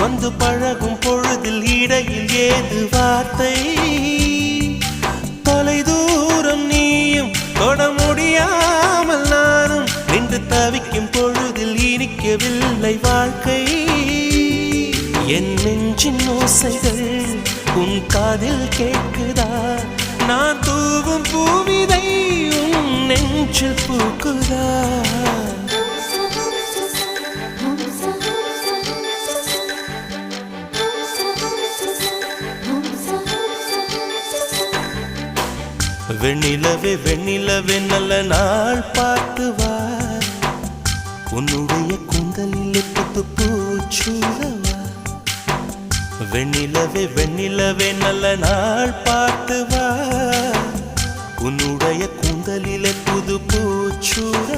வந்து பழகும் பொழுதில் இடையில் ஏது வார்த்தை தொலை தூரம் நீயும் தொட முடியாமல் நானும் நின்று தவிக்கும் பொழுதில் இனிக்கவில்லை வாழ்க்கை என் நெஞ்சின் ஓசைகள் உன் காதில் கேட்குதா நான் தூவும் பூவிதை உன் நெஞ்சில் பூக்குதா வெண்ணிலவே வெண்ணிலவே நல்ல நாள் பார்த்து வா உன்னுடைய கூந்தலில் புத்து பூச்சூடவா வெண்ணிலவே வெண்ணிலவே நல்ல நாள் பார்த்து வா உன்னுடைய கூந்தலில் புது பூச்சூட